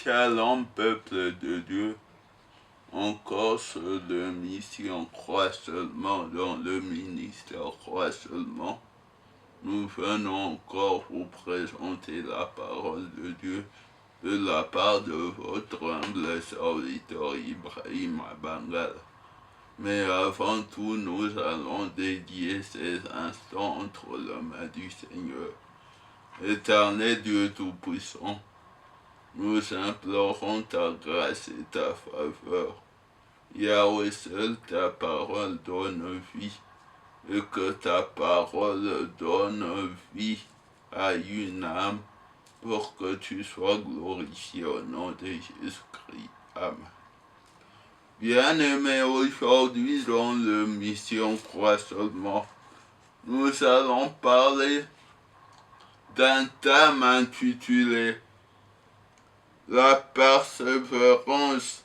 Shalom, peuple de Dieu. Encore sur le mission Crois seulement, dans le ministère Crois seulement. Nous venons encore vous présenter la parole de Dieu de la part de votre humble serviteur Ibrahim Abangal. Mais avant tout, nous allons dédier ces instants entre les mains du Seigneur. Éternel Dieu Tout-Puissant, nous implorons ta grâce et ta faveur. Yahweh, seule ta parole donne vie, et que ta parole donne vie à une âme, pour que tu sois glorifié au nom de Jésus-Christ. Amen. Bien-aimés, aujourd'hui dans le Mission Croix seulement, nous allons parler d'un thème intitulé la persévérance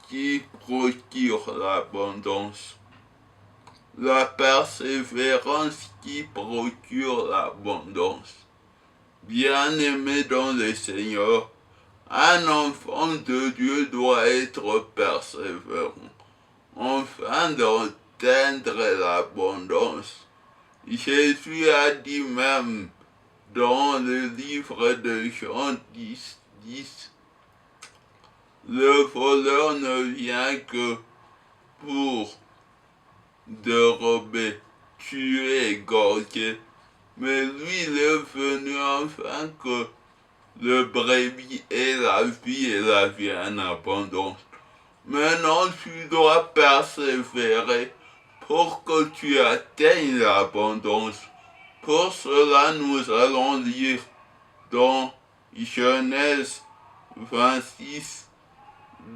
qui procure l'abondance. La persévérance qui procure l'abondance. Bien-aimé dans le Seigneur, un enfant de Dieu doit être persévérant afin d'atteindre l'abondance. Jésus a dit même dans le livre de Jean 10, le voleur ne vient que pour dérober, tuer, égorger, mais lui il est venu afin que le brebis ait la vie et la vie en abondance. Maintenant tu dois persévérer pour que tu atteignes l'abondance. Pour cela, nous allons lire dans Genèse 26,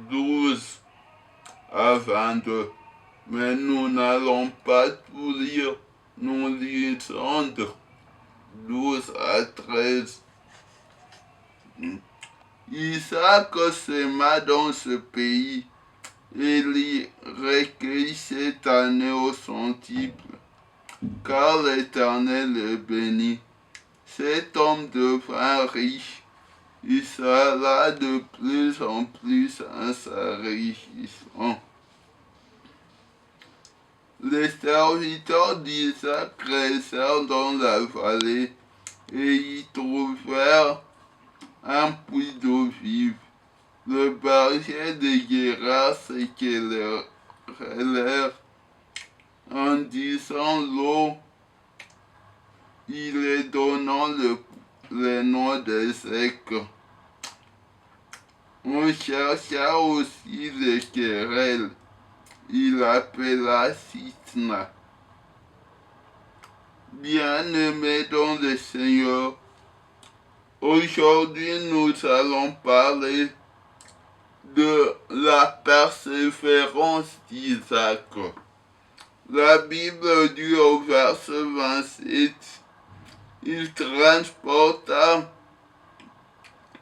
12 à 22. Mais nous n'allons pas tout lire, nous lisons de 12 à 13. Isaac sema dans ce pays, et il recueillit cette année au centuple, car l'Éternel est béni. Cet homme devint riche, il s'alla de plus en plus en s'enrichissant. Les serviteurs d'Isaac restèrent dans la vallée et y trouvèrent un puits d'eau vive. Le berger de Guérar s'écrièrent en disant l'eau, il est donnant le nom de sec. On chercha aussi les querelles, il appela Sitna. Bien-aimés dans le Seigneur, aujourd'hui nous allons parler de la persévérance d'Isaac. La Bible dit au verset 27, il transporta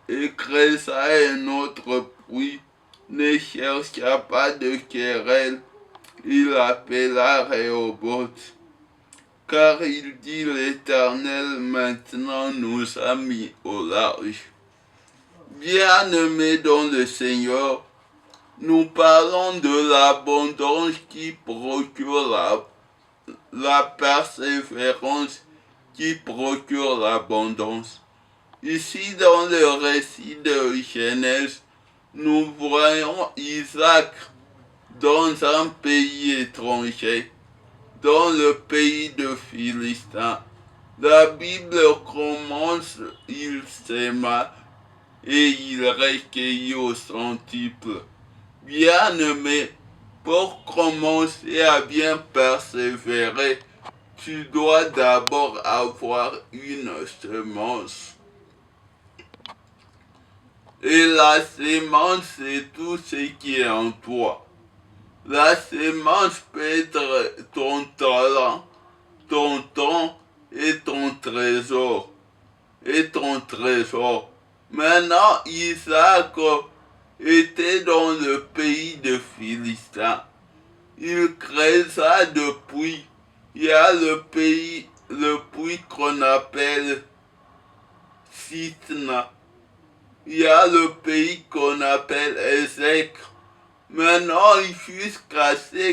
et creusa un autre puits, ne chercha pas de querelle, il appela Rehoboth. Car il dit l'Éternel maintenant nous a mis au large. Bien-aimés dans le Seigneur, nous parlons de l'abondance qui procure la persévérance qui procure l'abondance. Ici, dans le récit de Genèse, nous voyons Isaac dans un pays étranger, dans le pays de Philistins. La Bible commence, il s'aima et il recueillit au centuple. Bien-aimé, pour commencer à bien persévérer, tu dois d'abord avoir une semence. Et la semence, c'est tout ce qui est en toi. La semence peut être ton talent, ton temps et ton trésor. Maintenant, Isaac était dans le pays de Philistins. Il creusa de puits. Il y a le puits qu'on appelle Sitna. il y a le pays qu'on appelle Ézec. Maintenant, jusqu'à ce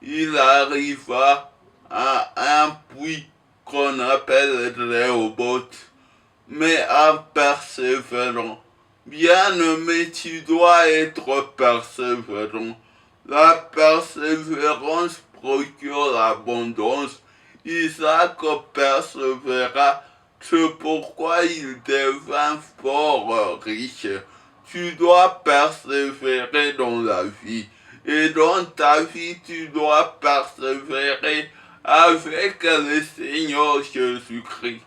qu'il arriva à un puits qu'on appelle Rehoboth, mais en persévérant. Bien-aimé, tu dois être persévérant. La persévérance procure l'abondance. Isaac persévéra, c'est pourquoi il devint fort riche. Tu dois persévérer dans la vie. Et dans ta vie, tu dois persévérer avec le Seigneur Jésus-Christ.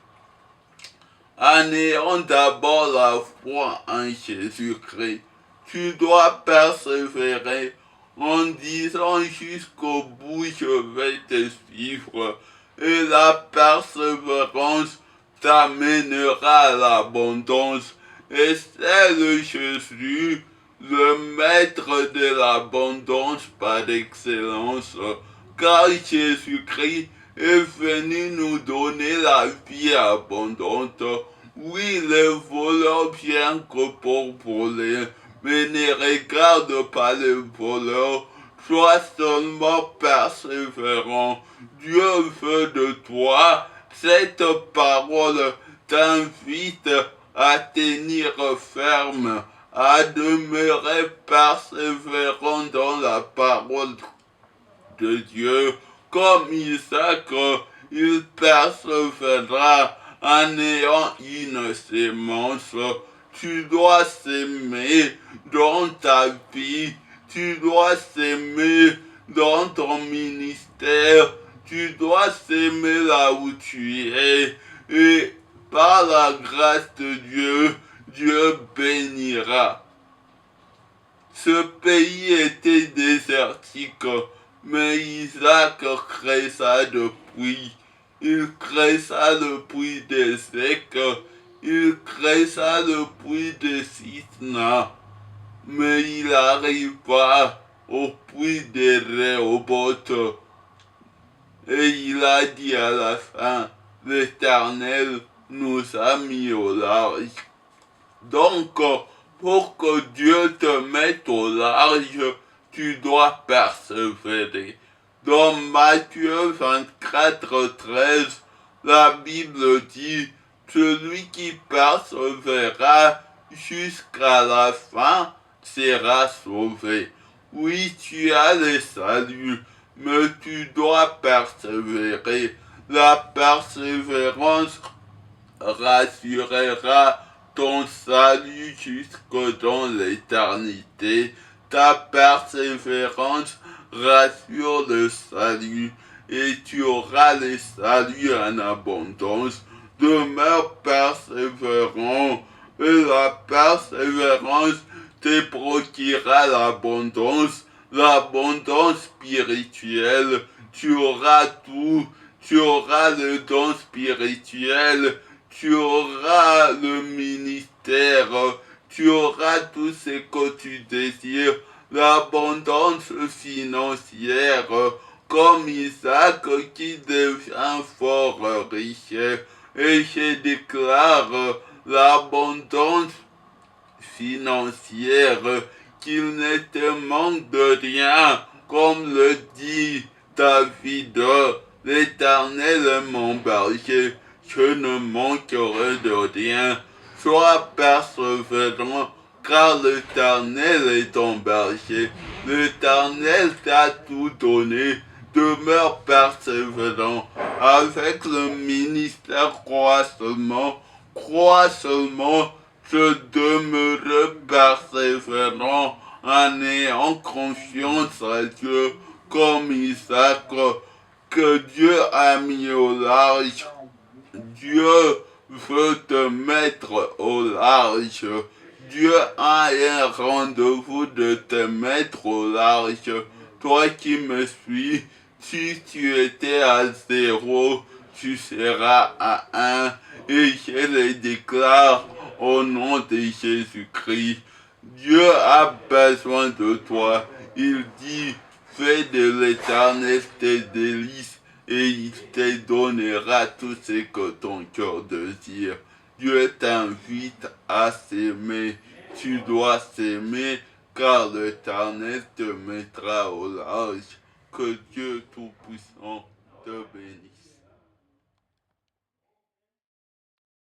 En ayant d'abord la foi en Jésus-Christ, tu dois persévérer en disant jusqu'au bout je vais te suivre. Et la persévérance t'amènera à l'abondance. Et c'est le Jésus, le maître de l'abondance par excellence, car Jésus-Christ est venu nous donner la vie abondante. Oui, les voleurs viennent que pour voler, mais ne regarde pas les voleurs. Sois seulement persévérant. Dieu veut de toi. Cette parole t'invite à tenir ferme, à demeurer persévérant dans la parole de Dieu. Comme Isaac, il persévérera en ayant une sémence. Tu dois s'aimer dans ta vie, tu dois s'aimer dans ton ministère, tu dois s'aimer là où tu es. Et par la grâce de Dieu, Dieu bénira. Ce pays était désertique, mais Isaac cressa de puits. Il cressa le puits d'Ézec, il cressa le puits de Sitna, mais il arriva au puits de Rehoboth. Et il a dit à la fin, l'Éternel nous a mis au large. Donc, pour que Dieu te mette au large, tu dois persévérer. Dans Matthieu 24, 13, la Bible dit, celui qui persévérera jusqu'à la fin sera sauvé. Oui, tu as le salut, mais tu dois persévérer. La persévérance rassurera ton salut jusque dans l'éternité. Ta persévérance rassure le salut et tu auras le salut en abondance. Demeure persévérant et la persévérance te procurera l'abondance spirituelle. Tu auras tout, tu auras le don spirituel, tu auras le ministère, tu auras tout ce que tu désires, l'abondance financière, comme Isaac qui devient fort riche. Et je déclare l'abondance financière, qu'il ne te manque de rien, comme le dit David, l'Éternel est mon berger, je ne manquerai de rien. Sois persévérant, car l'Éternel est ton berger. L'Éternel t'a tout donné. Demeure persévérant. Avec le ministère, crois seulement, je demeurerai persévérant en ayant confiance à Dieu, comme Isaac, que Dieu a mis au large. Dieu veut te mettre au large. Dieu a un rendez-vous de te mettre au large. Toi qui me suis, si tu étais à 0, tu seras à 1. Et je le déclare au nom de Jésus-Christ. Dieu a besoin de toi. Il dit, fais de l'Éternel tes délices et il te donnera tout ce que ton cœur désire. Dieu t'invite à s'aimer. Tu dois s'aimer car l'Éternel te mettra au large. Que Dieu Tout-Puissant te bénisse.